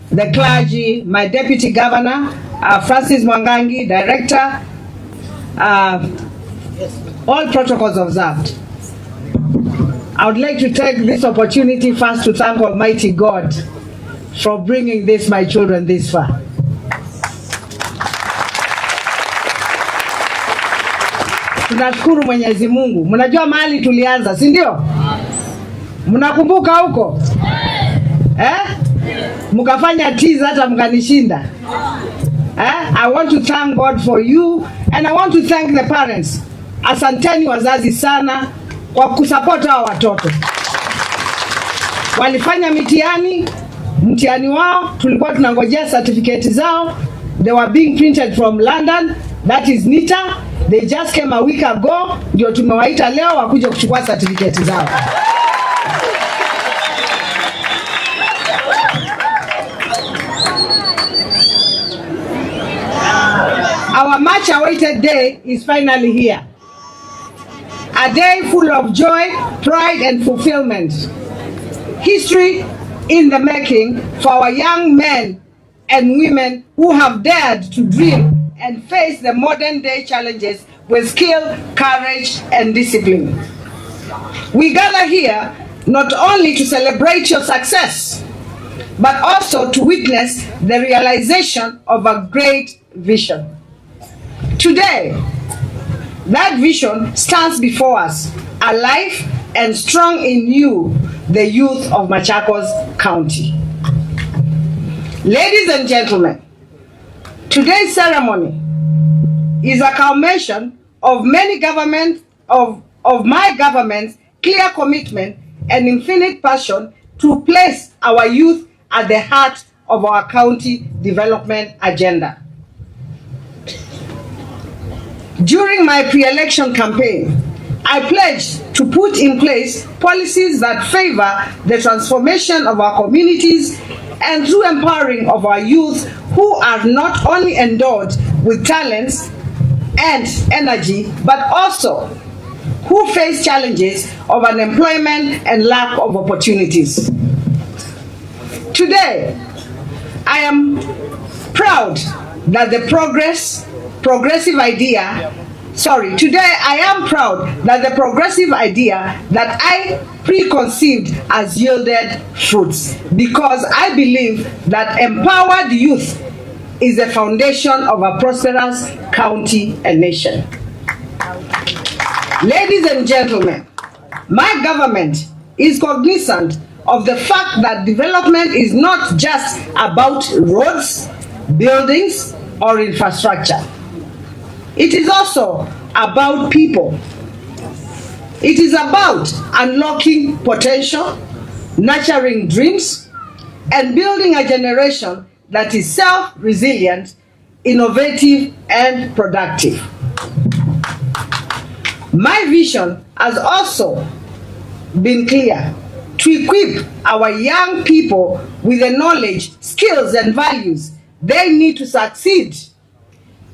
the clergy, my deputy governor, Francis Mwangangi, director, all protocols observed. I would like to take this opportunity first to thank Almighty God for bringing this, my children, this far. Tunashukuru Mwenyezi Mungu. Mnajua mahali tulianza, si ndio? Mnakumbuka huko? Mkafanya tiza hata mkanishinda. I want to thank God for you, and I want to thank the parents. Asanteni wazazi sana kwa kusupport hao watoto. Walifanya mtihani wao, tulikuwa tunangojea certificate zao. They were being printed from London, that is NITA. They just came a week ago, ndio tumewaita leo wakuje kuchukua certificate zao. Our much awaited day is finally here. A day full of joy, pride, and fulfillment. History in the making for our young men and women who have dared to dream and face the modern day challenges with skill, courage, and discipline. We gather here not only to celebrate your success, but also to witness the realization of a great vision. Today, that vision stands before us, alive and strong in you, the youth of Machakos County. Ladies and gentlemen, today's ceremony is a culmination of many of my government's clear commitment and infinite passion to place our youth at the heart of our county development agenda. During my pre-election campaign, I pledged to put in place policies that favor the transformation of our communities and through empowering of our youth who are not only endowed with talents and energy, but also who face challenges of unemployment and lack of opportunities. Today, I am proud that the progressive idea that I preconceived has yielded fruits, because I believe that empowered youth is the foundation of a prosperous county and nation. Ladies and gentlemen, my government is cognizant of the fact that development is not just about roads, buildings, or infrastructure. It is also about people. It is about unlocking potential, nurturing dreams, and building a generation that is self-resilient, innovative, and productive. My vision has also been clear: to equip our young people with the knowledge, skills, and values they need to succeed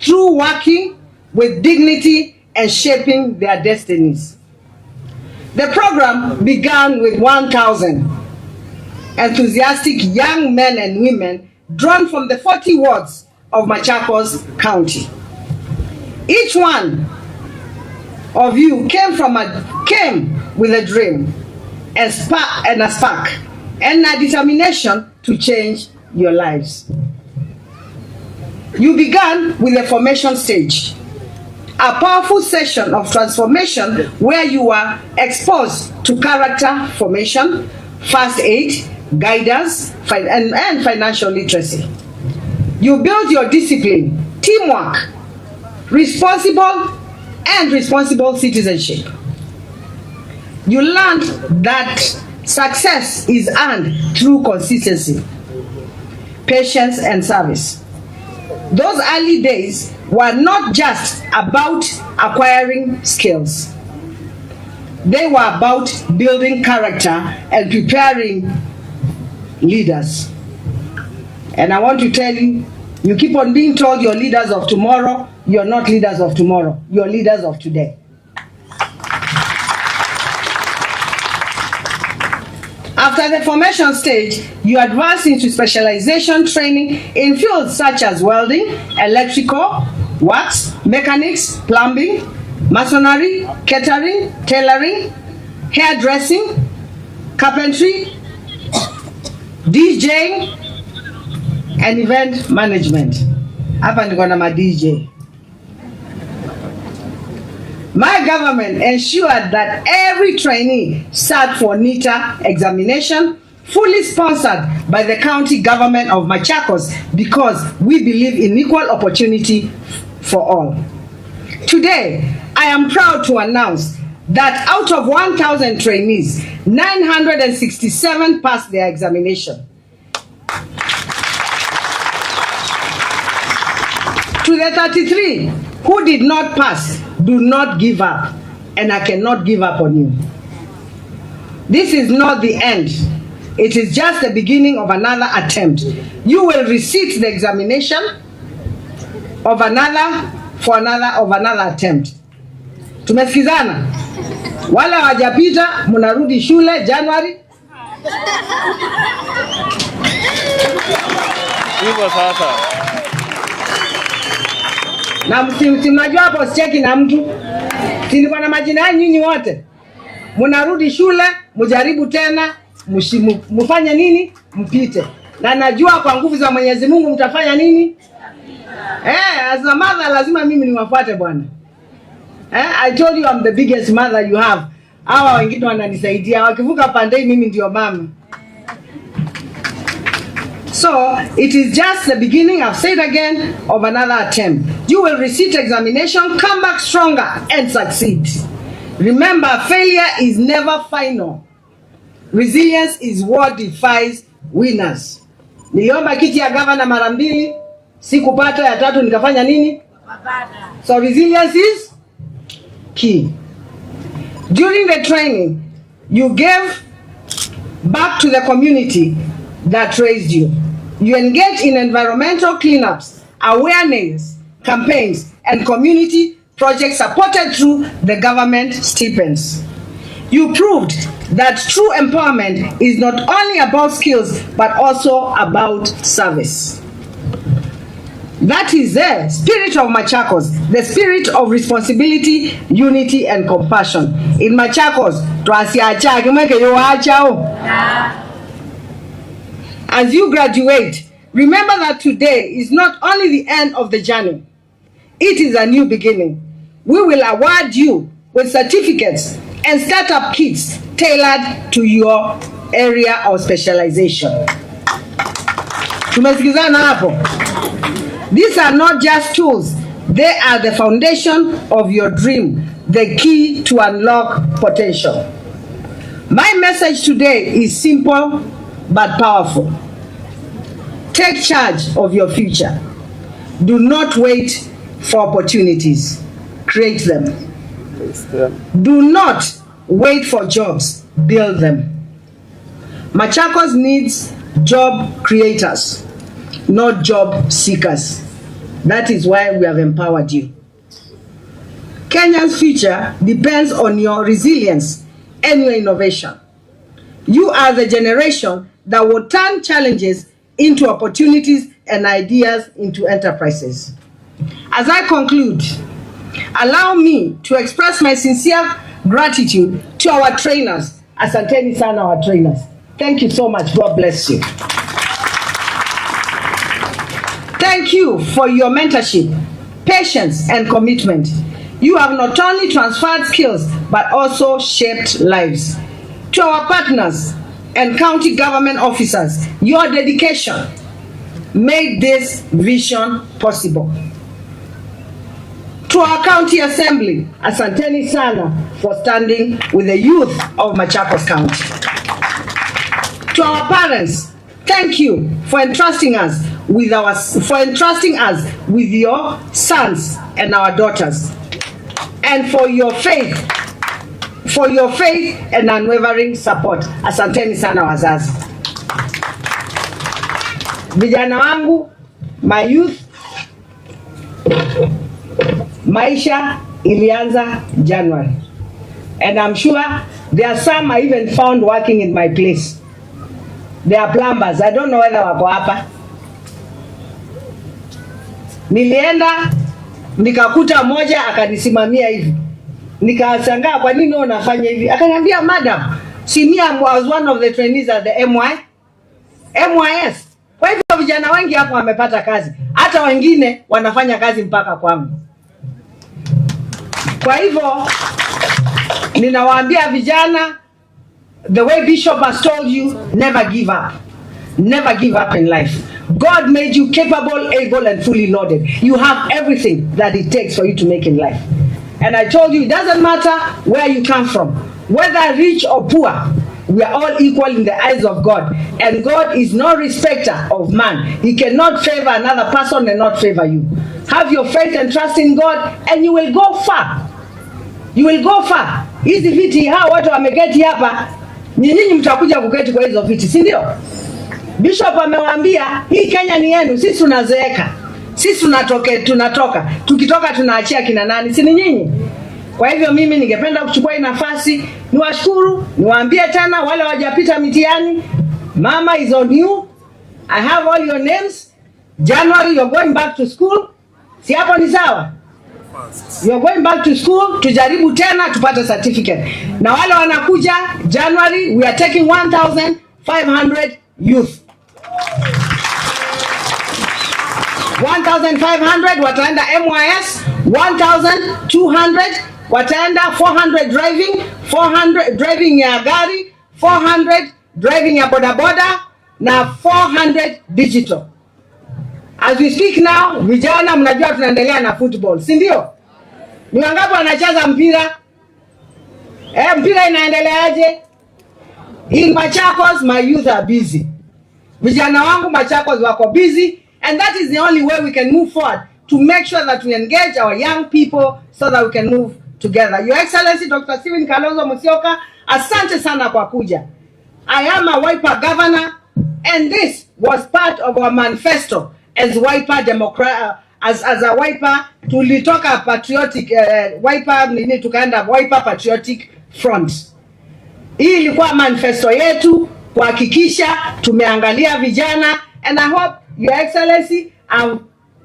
through working with dignity and shaping their destinies. The program began with 1,000 enthusiastic young men and women drawn from the 40 wards of Machakos County. Each one of you came with a dream, a spark, and a determination to change your lives. You began with the formation stage, a powerful session of transformation where you were exposed to character formation, first aid, guidance, and financial literacy. You built your discipline, teamwork, responsible citizenship. You learned that success is earned through consistency, patience, and service. Those early days were not just about acquiring skills. They were about building character and preparing leaders. And I want to tell you, you keep on being told you're leaders of tomorrow. You're not leaders of tomorrow. You're leaders of today. After at the formation stage, you advance into specialization training in fields such as welding, electrical, works, mechanics, plumbing, masonry, catering, tailoring, hairdressing, carpentry, DJing, and event management. Hapa niko na DJ. My government ensured that every trainee sat for NITA examination, fully sponsored by the county government of Machakos, because we believe in equal opportunity for all. Today, I am proud to announce that out of 1,000 trainees, 967 passed their examination. To the 33 who did not pass, do not give up, and I cannot give up on you. This is not the end. It is just the beginning of another attempt. You will receive the examination of another attempt. Tumesikizana? Wala wajapita, munarudi shule January. Hivyo sasa. Na mnajua hapo sicheki na mtu. Nilikuwa na majina yenu nyinyi wote. Munarudi shule, mujaribu tena, mfanye nini? Mpite. Na najua kwa nguvu za Mwenyezi Mungu mtafanya nini? As a mother lazima mimi niwafuate bwana. I told you I'm the biggest mother you have. Hawa wengine wananisaidia. Wakivuka pande mimi ndio mama. So, it is just the beginning, I've said again, of another attempt. You will receive examination, come back stronger, and succeed. Remember, failure is never final. Resilience is what defines winners. Niliomba kiti ya governor mara mbili, sikupata, ya tatu nikafanya nini? So, resilience is key. During the training, you gave back to the community that raised you. You engage in environmental cleanups, awareness campaigns, and community projects supported through the government stipends. You proved that true empowerment is not only about skills, but also about service. That is the spirit of Machakos, the spirit of responsibility, unity, and compassion. In Machakos, as you graduate, remember that today is not only the end of the journey, it is a new beginning. We will award you with certificates and startup kits tailored to your area of specialization. Tumesikizana hapo? These are not just tools, they are the foundation of your dream, the key to unlock potential. My message today is simple but powerful. Take charge of your future. Do not wait for opportunities. Create them. Do not wait for jobs. Build them. Machakos needs job creators, not job seekers. That is why we have empowered you. Kenya's future depends on your resilience and your innovation. You are the generation that will turn challenges into opportunities and ideas into enterprises. As I conclude, allow me to express my sincere gratitude to our trainers. Asanteni sana our trainers. Thank you so much. God bless you. Thank you for your mentorship, patience, and commitment. You have not only transferred skills, but also shaped lives. To our partners and county government officers, your dedication made this vision possible. To our county assembly, asanteni sana for standing with the youth of Machakos County. To our parents, thank you for entrusting us with your sons and our daughters, and for your faith and unwavering support. Asanteni sana wazazi. Vijana wangu, my youth, maisha ilianza January, and I'm sure there are some I even found working in my place. They are plumbers. I don't know whether wako hapa. Nilienda nikakuta mmoja akanisimamia hivi. Nikashangaa kwa nini unafanya hivi? Akaniambia, "Madam, Senior was one of the trainees at the MYS. Kwa hivyo vijana wengi hapo wamepata kazi. Hata wengine wanafanya kazi mpaka kwangu. Kwa hivyo ninawaambia vijana, the way Bishop has told you, never give up. Never give up in life. God made you capable, able, and fully loaded. You have everything that it takes for you to make in life. And I told you, it doesn't matter where you come from, whether rich or poor, we are all equal in the eyes of God. And God is no respecter of man. He cannot favor another person and not favor you. Have your faith and trust in God, and you will go far. You will go far. Hizi viti hao watu wameketi hapa, nyinyi mtakuja kuketi kwa hizo viti, si ndio? Bishop amewaambia hii Kenya ni yenu, sisi tunazeeka. Sisi tunatoka. Tukitoka tunaachia kina nani? Si ni nyinyi? Kwa hivyo mimi ningependa kuchukua hii nafasi niwashukuru, niwaambie tena wale wajapita mitihani, mama is on you. I have all your names. January you're going back to school. Si hapo ni sawa? You're going back to school, tujaribu tena tupate certificate. Na wale wanakuja January, we are taking 1,500 youth. 1,500 wataenda MYS, 1,200 wataenda 400 driving, 400 driving ya gari, 400 driving ya bodaboda, na 400 digital. As we speak now, vijana mnajua tunaendelea na football, si ndio? Ni wangapi wanacheza mpira? Mpira inaendeleaje? In Machakos, my youth are busy. Vijana wangu Machakos wako busy, and that is the only way we can move forward to make sure that we engage our young people so that we can move together. Your Excellency Dr. Kalonzo Musyoka, asante sana kwa kuja. I am a Wiper governor, and this was part of our manifesto as Wiper as a Wiper. Tulitoka patriotic Wiper nini, tukaenda Wiper Patriotic Front. Hii ilikuwa manifesto yetu kuhakikisha tumeangalia vijana, and I hope Your Excellency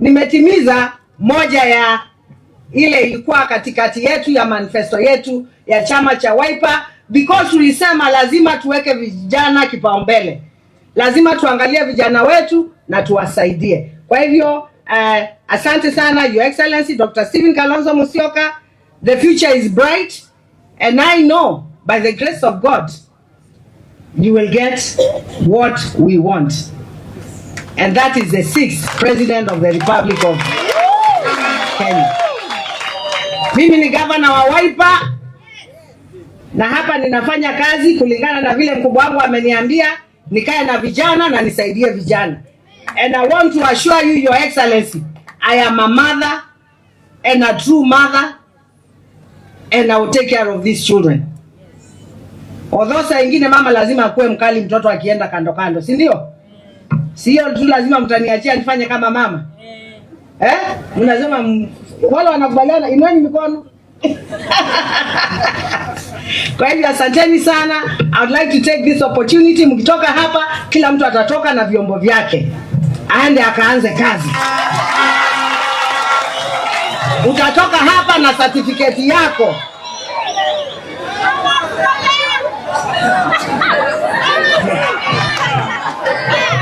nimetimiza moja ya ile ilikuwa katikati yetu ya manifesto yetu ya chama cha Wiper, because tulisema lazima tuweke vijana kipaumbele. Lazima tuangalie vijana wetu na tuwasaidie. Kwa hivyo asante sana Your Excellency Dr. Kalonzo Musyoka. The future is bright, and I know by the grace of God you will get what we want. And that is the 6th President of the Republic of Kenya. Mimi ni governor wa Wiper, na hapa ninafanya kazi kulingana na vile mkubwa wangu ameniambia nikae na vijana na nisaidie vijana. And I want to assure you, Your Excellency, I am a mother and a true mother, and I will take care of these children. Although saa ingine mama lazima akuwe mkali mtoto akienda kando kando, si ndio? Sio tu lazima mtaniachia nifanye kama mama. Mnasema wale wanakubaliana, inani mikono. Kwa hivyo asanteni sana. I would like to take this opportunity, mkitoka hapa kila mtu atatoka na vyombo vyake, aende akaanze kazi. Utatoka hapa na certificate yako.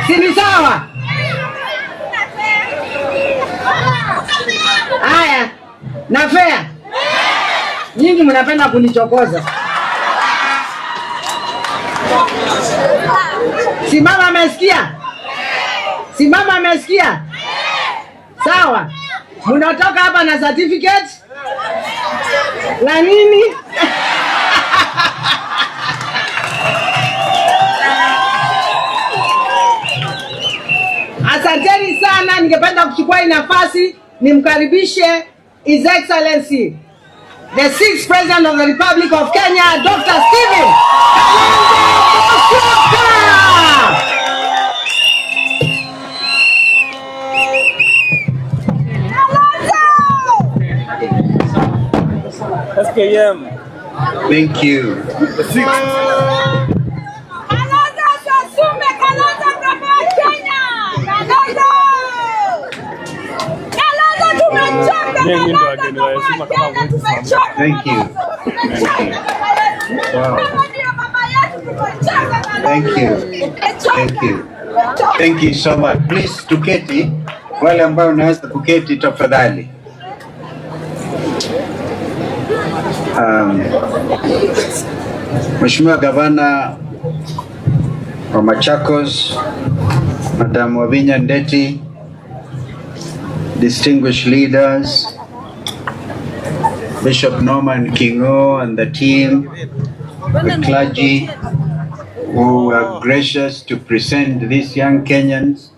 Sini sawa? Haya, na fair. Nyinyi mnapenda kunichokoza. Simama amesikia? Simama amesikia? Sawa. Mnatoka hapa na certificate? La nini? Asanteni sana. Ningependa kuchukua hii nafasi nimkaribishe His Excellency the 6th President of the Republic of Kenya, Dr. Kalonzo Musyoka. SKM. Thank you. The 6th. Thank you. Wow. Thank you. Thank you. Thank you so much. Please tuketi, wale ambao unaweza kuketi tafadhali. Mheshimiwa Gavana wa Machakos, Madam Wavinya Ndeti, distinguished leaders, Bishop Norman Kingo and the team, the clergy who are gracious to present these young Kenyans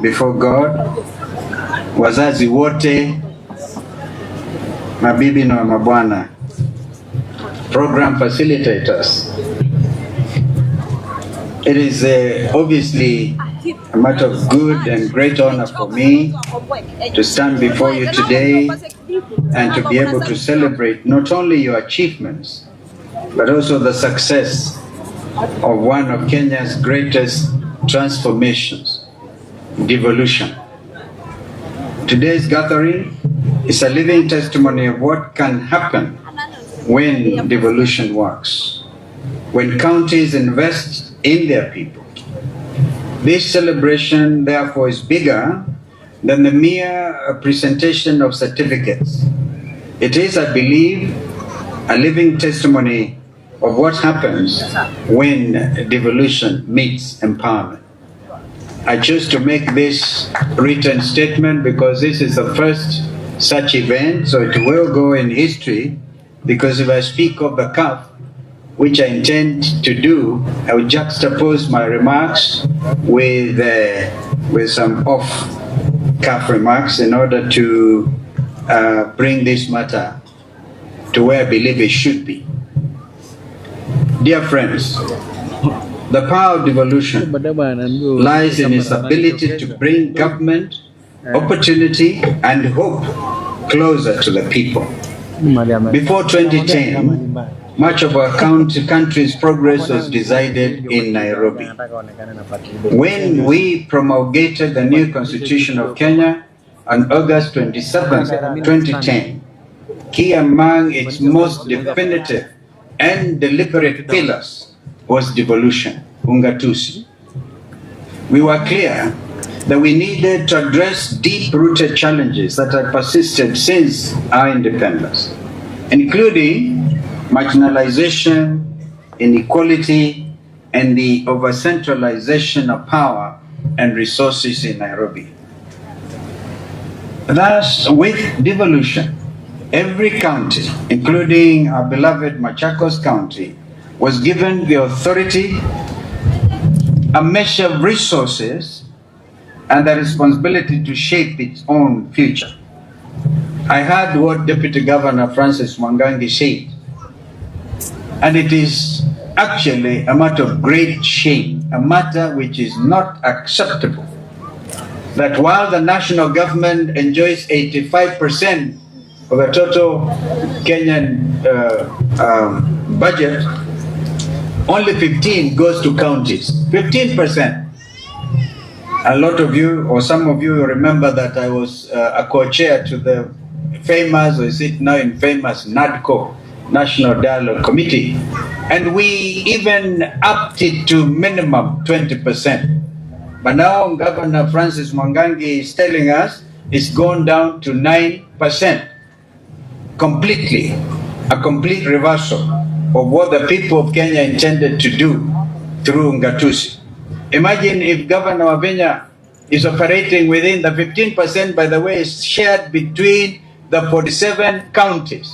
before God, wazazi wote, mabibi na mabwana, program facilitators. It is obviously a matter of good and great honor for me to stand before you today and to be able to celebrate not only your achievements, but also the success of one of Kenya's greatest transformations, devolution. Today's gathering is a living testimony of what can happen when devolution works, when counties invest in their people. This celebration, therefore, is bigger than the mere presentation of certificates. It is, I believe, a living testimony of what happens when devolution meets empowerment. I choose to make this written statement because this is the first such event, so it will go in history, because if I speak of the CAF, which I intend to do, I will juxtapose my remarks with some off-CAF remarks in order to bring this matter to where I believe it should be. Dear friends, the power of devolution lies in its ability to bring government, opportunity, and hope closer to the people. Before 2010, much of our country's progress was decided in Nairobi. When we promulgated the new Constitution of Kenya on August 27, 2010, key among its most definitive and deliberate pillars was devolution, ungatuzi. We were clear that we needed to address deep-rooted challenges that had persisted since our independence, including marginalization, inequality, and the over-centralization of power and resources in Nairobi. Thus, with devolution, every county, including our beloved Machakos County, was given the authority, a measure of resources, and the responsibility to shape its own future. I heard what Deputy Governor Francis Mwangangi said, and it is actually a matter of great shame, a matter which is not acceptable, that while the national government enjoys 85% of the total Kenyan budget, only 15 goes to counties, 15%. A lot of you, or some of you, remember that I was a co-chair to the famous, or is it now infamous, NADCO, National Dialogue Committee, and we even upped it to minimum 20%. But now Governor Francis Mwangangi is telling us it's gone down to 9%. Completely, a complete reversal of what the people of Kenya intended to do through ungatuzi. Imagine if Governor Wavinya is operating within the 15%, by the way, is shared between the 47 counties.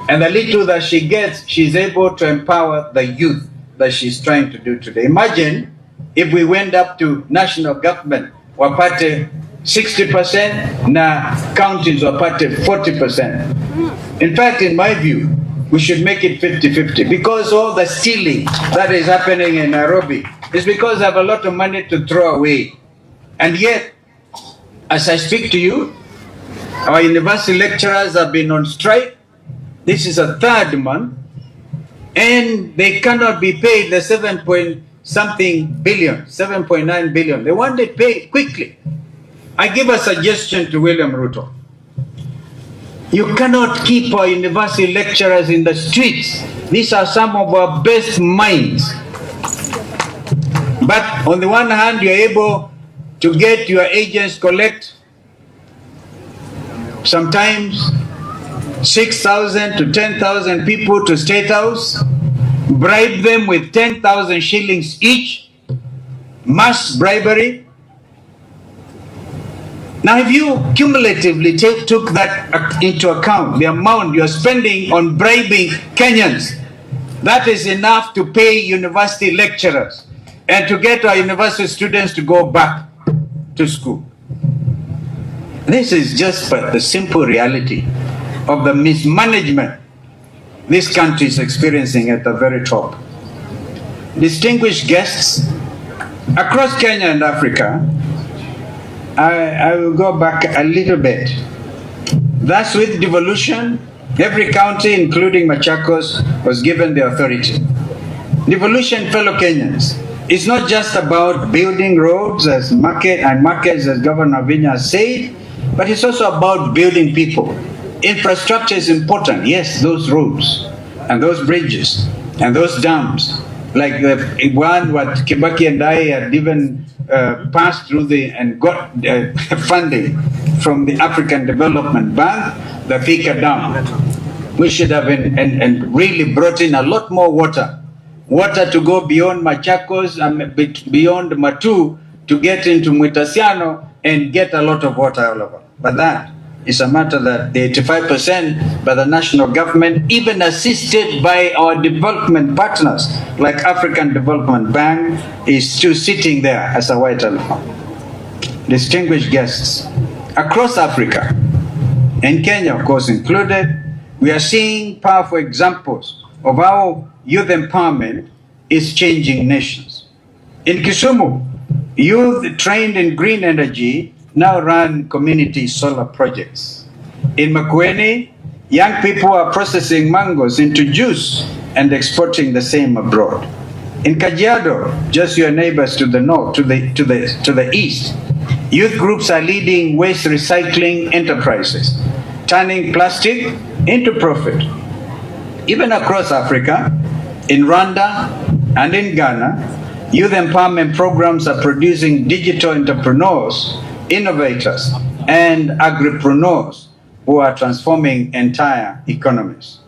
And the little that she gets, she's able to empower the youth that she's trying to do today. Imagine if we went up to national government, wapate 60%, na counties wapate 40%. In fact, in my view, we should make it 50-50, because all the stealing that is happening in Nairobi is because they have a lot of money to throw away. And yet, as I speak to you, our university lecturers have been on strike. This is a third month, and they cannot be paid the 7.9 billion. They want it paid quickly. I give a suggestion to William Ruto. You cannot keep our university lecturers in the streets. These are some of our best minds. But on the one hand, you're able to get your agents collect sometimes 6,000 to 10,000 people to State House, bribe them with 10,000 shillings each, mass bribery. Now, if you cumulatively took that into account, the amount you're spending on bribing Kenyans, that is enough to pay university lecturers and to get our university students to go back to school. This is just but the simple reality of the mismanagement this country is experiencing at the very top. Distinguished guests across Kenya and Africa, I will go back a little bit. Thus, with devolution, every county, including Machakos, was given the authority. Devolution, fellow Kenyans, is not just about building roads as markets, as Governor Vinya said, but it's also about building people. Infrastructure is important. Yes, those roads and those bridges and those dams, like the one what Kibaki and I had even passed through and got funding from the African Development Bank, the Thika Dam. We should have and really brought in a lot more water to go beyond Machakos and beyond Matu to get into Mwitasiano and get a lot of water all over. But that is a matter that the 85% by the national government, even assisted by our development partners like African Development Bank, is still sitting there as a white elephant. Distinguished guests, across Africa, and Kenya of course included, we are seeing powerful examples of how youth empowerment is changing nations. In Kisumu, youth trained in green energy now run community solar projects. In Makueni, young people are processing mangoes into juice and exporting the same abroad. In Kajiado, just your neighbors to the north, to the east, youth groups are leading waste recycling enterprises, turning plastic into profit. Even across Africa, in Rwanda and in Ghana, youth empowerment programs are producing digital entrepreneurs, innovators, and agripreneurs who are transforming entire economies.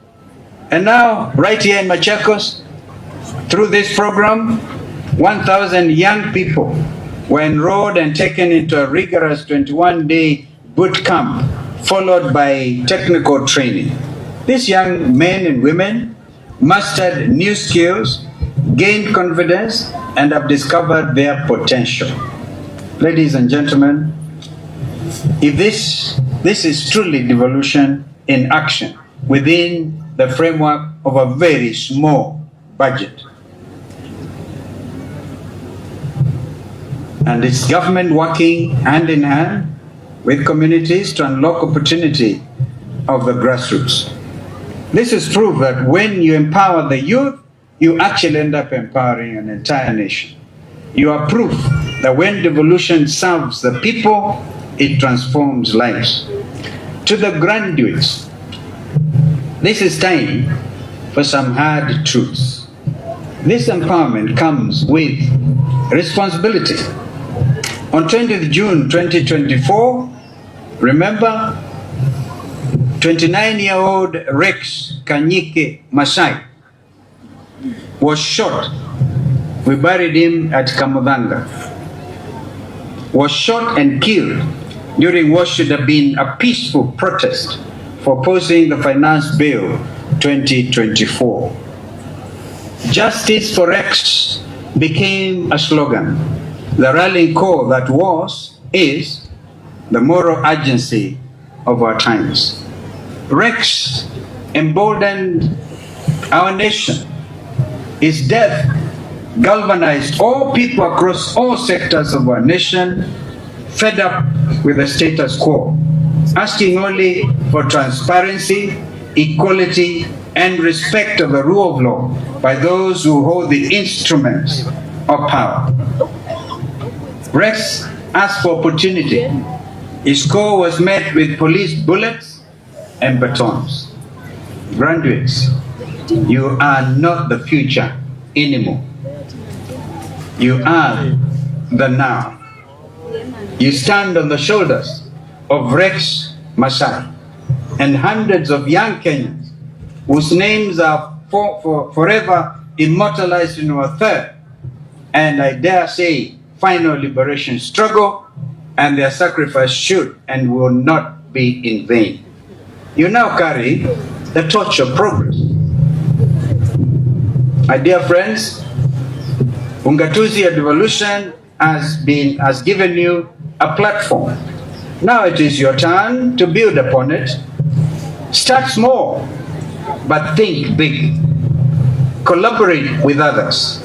And now, right here in Machakos, through this program, 1,000 young people were enrolled and taken into a rigorous 21-day boot camp, followed by technical training. These young men and women mastered new skills, gained confidence, and have discovered their potential. Ladies and gentlemen, if this is truly devolution in action within the framework of a very small budget. And it's government working hand in hand with communities to unlock opportunity of the grassroots. This is proof that when you empower the youth, you actually end up empowering an entire nation. You are proof that when devolution serves the people, it transforms lives. To the graduates, this is time for some hard truths. This empowerment comes with responsibility. On 20th June 2024, remember, 29-year-old Rex Kanyike Masai was shot. We buried him at Kamudanga. Was shot and killed during what should have been a peaceful protest for opposing the Finance Bill 2024. Justice for Rex became a slogan, the rallying call that is the moral urgency of our times. Rex emboldened our nation. His death galvanized all people across all sectors of our nation, fed up with the status quo, asking only for transparency, equality, and respect of the rule of law by those who hold the instruments of power. Rex asked for opportunity. His call was met with police bullets, and batons. Graduates, you are not the future anymore. You are the now. You stand on the shoulders of Rex Masai and hundreds of young Kenyans whose names are forever immortalized in our third, and I dare say, final liberation struggle, and their sacrifice should and will not be in vain. You now carry the torch of progress. My dear friends, Ungatuzi Devolution has given you a platform. Now it is your turn to build upon it. Start small, but think big. Collaborate with others.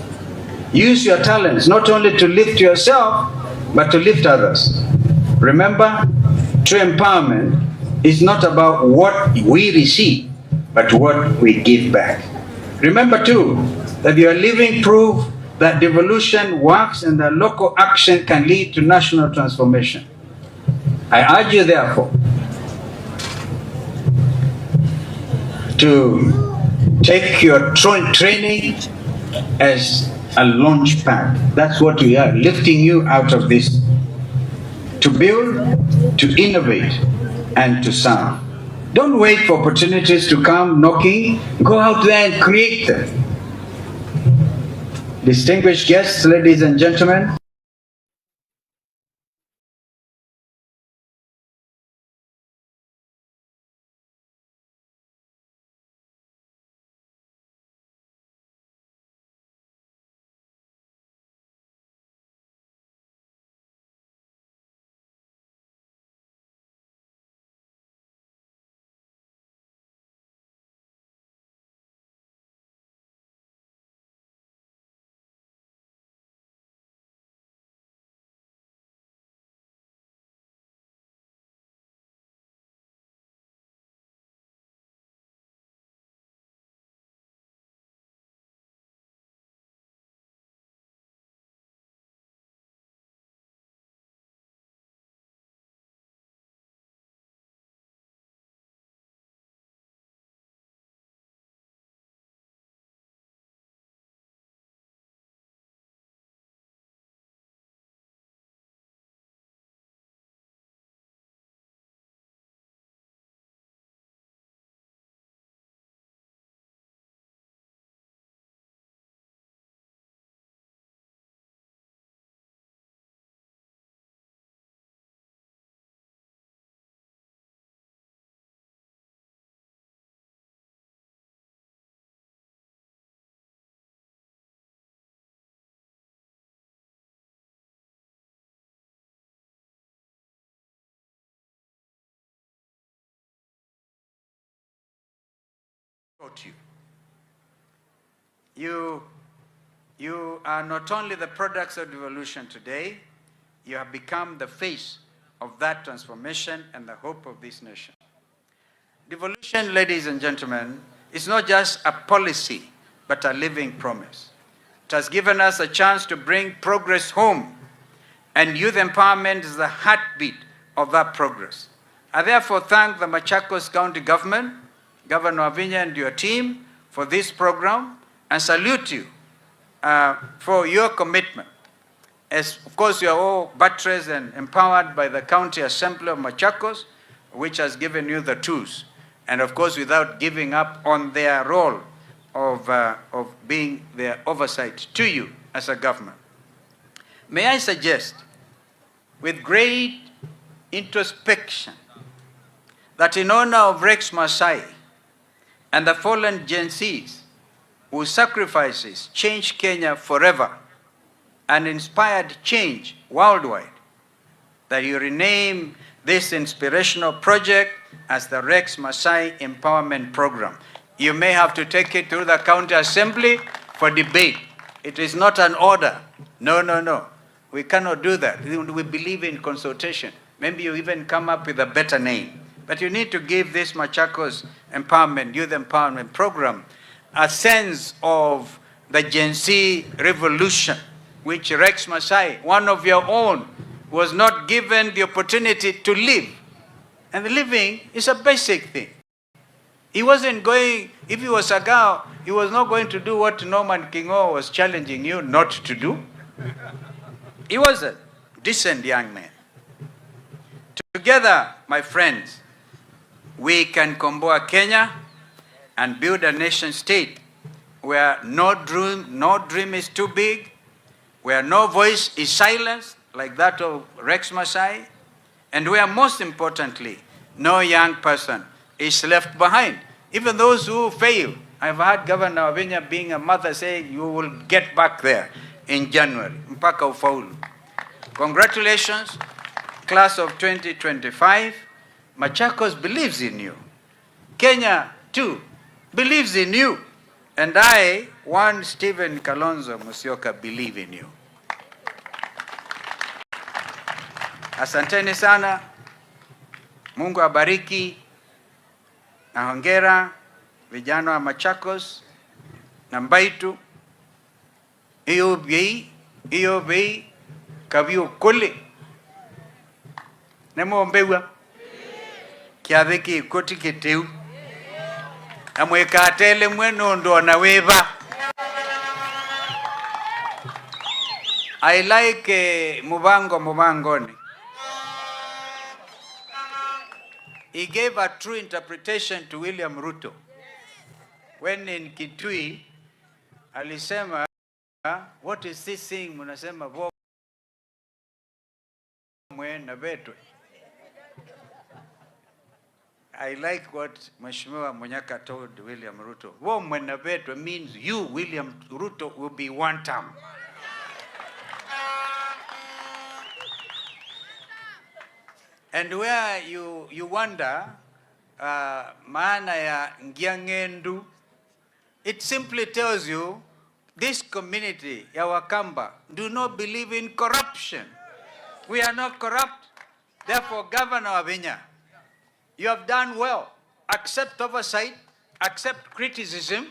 Use your talents not only to lift yourself, but to lift others. Remember, true empowerment is not about what we receive, but what we give back. Remember too, that you are living proof that devolution works and that local action can lead to national transformation. I urge you therefore to take your training as a launch pad. That's what we are, lifting you out of this, to build, to innovate, and to serve. Don't wait for opportunities to come knocking. Go out there and create them. Distinguished guests, ladies and gentlemen, you are not only the products of devolution today, you have become the face of that transformation and the hope of this nation. Devolution, ladies and gentlemen, is not just a policy, but a living promise. It has given us a chance to bring progress home, and youth empowerment is the heartbeat of that progress. I therefore thank the Machakos County government, Governor Avinya and your team for this program, and salute you for your commitment. As of course you are all buttressed and empowered by the County Assembly of Machakos, which has given you the tools, and of course without giving up on their role of being their oversight to you as a government. May I suggest, with great introspection, that in honor of Rex Masai and the fallen Gen Zs whose sacrifices changed Kenya forever and inspired change worldwide, that you rename this inspirational project as the Rex Masai Empowerment Program. You may have to take it to the County Assembly for debate. It is not an order. No, no, no. We cannot do that. We believe in consultation. Maybe you even come up with a better name. But you need to give this Machakos Empowerment, Youth Empowerment Program, a sense of the Gen Z revolution, which Rex Masai, one of your own, was not given the opportunity to live. And living is a basic thing. He wasn't going, if he was Sagao, he was not going to do what Norman Kingo was challenging you not to do. He was a decent young man. Together, my friends, we can comboa Kenya and build a nation state where no dream is too big, where no voice is silenced like that of Rex Masai, and where most importantly, no young person is left behind. Even those who fail. I've heard Governor Wavinya being a mother saying you will get back there in January. Mpaka ufaulu. Congratulations, class of 2025. Machakos believes in you. Kenya too believes in you. And I, one Stephen Kalonzo Musyoka, believe in you. Asanteni sana. Mungu abariki. Na hongera vijana wa Machakos na Mbaitu. Iyo bei kabio kule. Nemo mbewa. Kiatheki koti kiteu. Amweka atele mweno ndo na weva. I like Mubangoni. He gave a true interpretation to William Ruto. When in Kitui, alisema, what is this thing? Munasema, mwena betwe. I like what Mheshimiwa Munyaka told William Ruto. Mwena betwe means you, William Ruto, will be one term. And where you wonder, maana ya Ngiangendu, it simply tells you, this community, ya Wakamba, do not believe in corruption. We are not corrupt. Therefore, Governor Wavinya, you have done well. Accept oversight, accept criticism.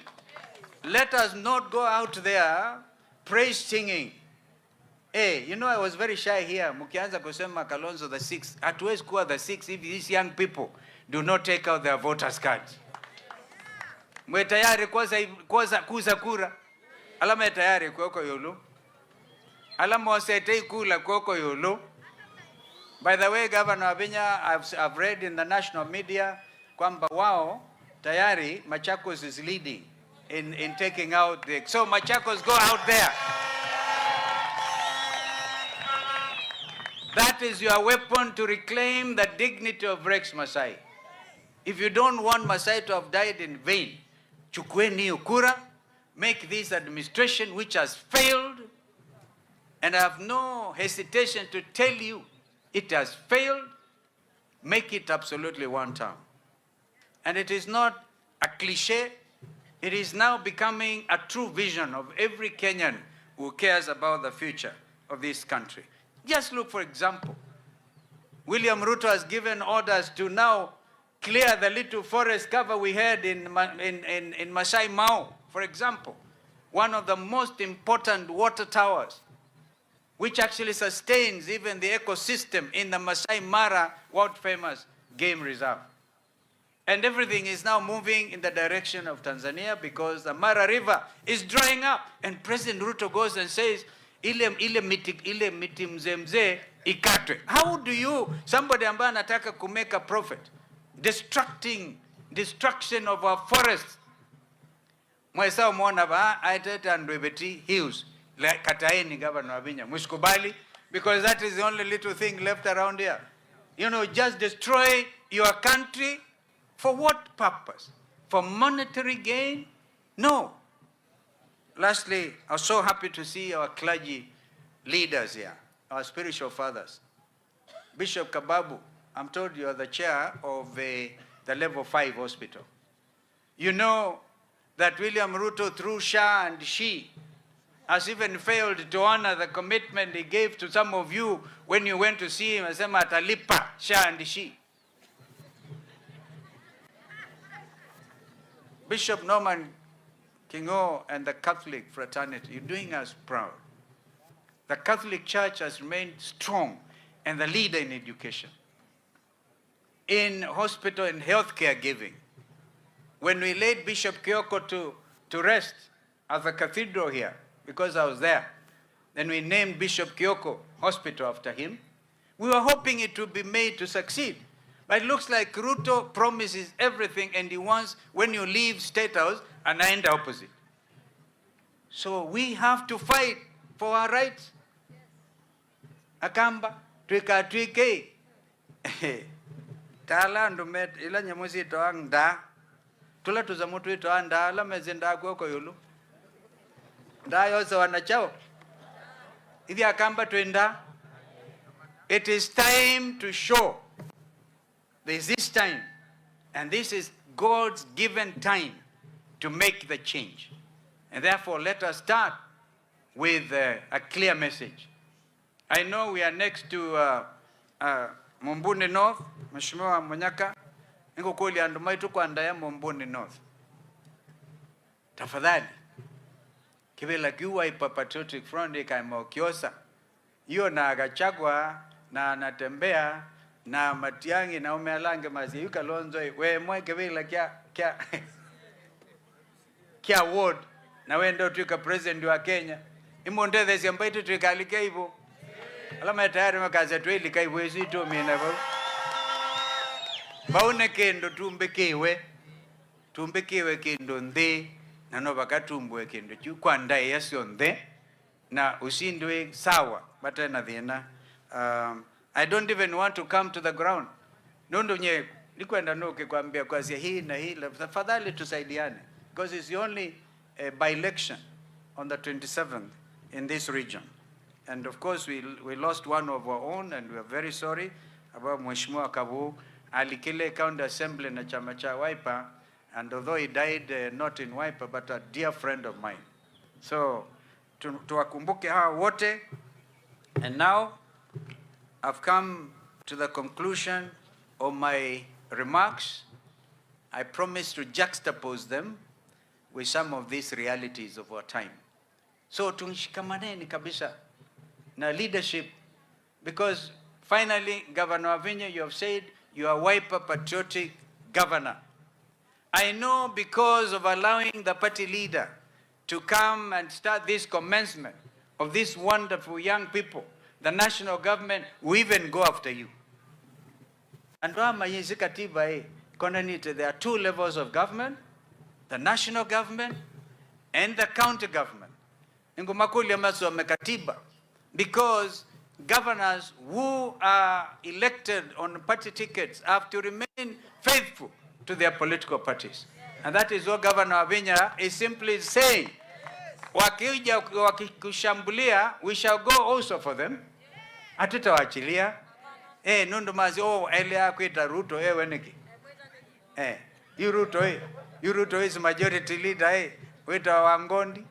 Let us not go out there praise singing. Hey, you know, I was very shy here. Mukianza kusema Kalonzo the 6th. Hatuwezi kuwa the 6th if these young people do not take out their voters cards. Mwe tayari kuza kura. Alama tayari kuoko yolo. Alama wasetei kula kuoko yolo. By the way, Governor Wavinya, I've read in the national media kwamba wao tayari Machakos is leading in taking out the... So Machakos, go out there. That is your weapon to reclaim the dignity of Rex Masai. If you don't want Masai to have died in vain, chukueni ukura, make this administration which has failed, and I have no hesitation to tell you it has failed, make it absolutely one term. And it is not a cliche, it is now becoming a true vision of every Kenyan who cares about the future of this country. Just look, for example, William Ruto has given orders to now clear the little forest cover we had in Masai Mao, for example, one of the most important water towers, which actually sustains even the ecosystem in the Masai Mara world-famous game reserve. And everything is now moving in the direction of Tanzania because the Mara River is drying up. And President Ruto goes and says, ile miti mzee ikatwe. How do you, somebody ambaye anataka kumeka profit, destruction of our forests? Mwesa umona ba, aiteta Ndwebeti Hills, kataeni Governor Wavinya, musikubali, because that is the only little thing left around here. You know, just destroy your country. For what purpose? For monetary gain? No. Lastly, I was so happy to see our clergy leaders here, our spiritual fathers. Bishop Kababu, I'm told you are the chair of the level 5 hospital. You know that William Ruto, through Shah and She, has even failed to honor the commitment he gave to some of you when you went to see him, asema atalipa Shah and She. Bishop Norman Kingo and the Catholic fraternity, you're doing us proud. The Catholic Church has remained strong and the leader in education, in hospital and healthcare giving. when we laid Bishop Kyoko to rest at the cathedral here, because I was there, then we named Bishop Kyoko Hospital after him. We were hoping it would be made to succeed. But it looks like Ruto promises everything and he wants, when you leave State House, and I end opposite. So we have to fight for our rights. Akamba, twika twike. Tala ndumet ila nyamuzi toang da. Tula tuzamutu ito anda la mezinda kwa yulu. Da yosa wanachao. Ithi akamba twenda. It is time to show. There is this time, and this is God's given time to make the change. And therefore, let us start with a clear message. I know we are next to Mumbuni North, Mheshimiwa Munyaka, niko kuli andumai tuko andaya Mumbuni North. Tafadhali, kibela kiwa ipa Patriotic Front ikaimo kiosa, iyo na agachagwa na anatembea na Matiangi na umealange mazi yu Kalonzo we mwe kibela kia ward na we ndo tuika president wa Kenya imonde thesi ambaito tuikalike hivyo alama tayari makazi tuilika hivyo isi tu mina baune kendo tumbekiwe kendo nde na no bakatumbwe kendo chu kwanda yasio nde na usindwe sawa bata na thina. I don't even want to come to the ground. Nondo nye nikwenda noke kwambia kwazia hii na hii tafadhali tusaidiane, because it's the only by-election on the 27th in this region. And of course we lost one of our own and we are very sorry about Mheshimiwa Kabu alikile county assembly na chama cha Wiper, and although he died not in Wiper but a dear friend of mine. So tuwakumbuke hawa wote. And now I've come to the conclusion of my remarks. I promise to juxtapose them with some of these realities of our time. So tunshikamaneni kabisa na leadership, because finally, Governor Avinya, you have said you are Wiper patriotic governor. I know because of allowing the party leader to come and start this commencement of these wonderful young people, the national government will even go after you. And there are two levels of government, the national government and the county government. Because governors who are elected on party tickets have to remain faithful to their political parties. And that is what Governor Avinya is simply saying. Wakikushambulia, we shall go also for them. Hatutawachilia. Nundu mazi elia kuita Ruto weniki. You Ruto is majority leader wita Wangondi.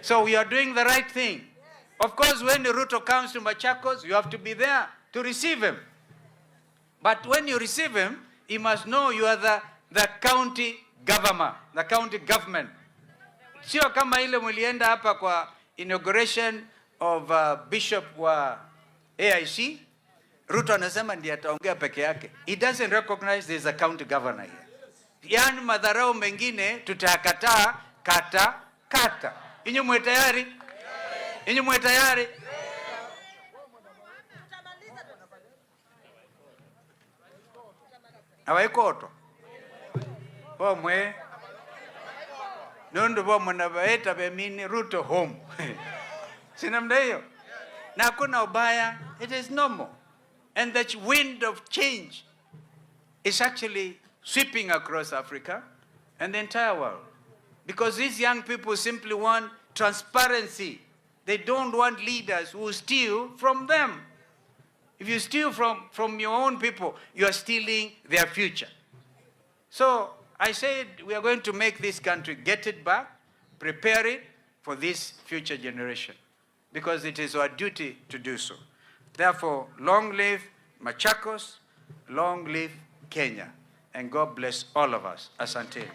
So we are doing the right thing. Of course, when Ruto comes to Machakos, you have to be there to receive him. But when you receive him, he must know you are the county government, the county government. Sio kama ile mulienda hapa kwa inauguration of Bishop wa AIC, Ruto anasema ndiye ataongea peke yake. He doesn't recognize there is a county governor here. Yani madharau mengine tutakataa kata. Inyo mwe tayari? Inyo mwe tayari? Awaikoto. Mwe. Nundu mwana baeta bemini Ruto home. Sinamda hiyo. Na hakuna ubaya, it is normal. And that wind of change is actually sweeping across Africa and the entire world. Because these young people simply want transparency. They don't want leaders who steal from them. If you steal from your own people, you are stealing their future. So I said we are going to make this country, get it back, prepare it for this future generation, because it is our duty to do so. Therefore, long live Machakos, long live Kenya, and God bless all of us. Asante.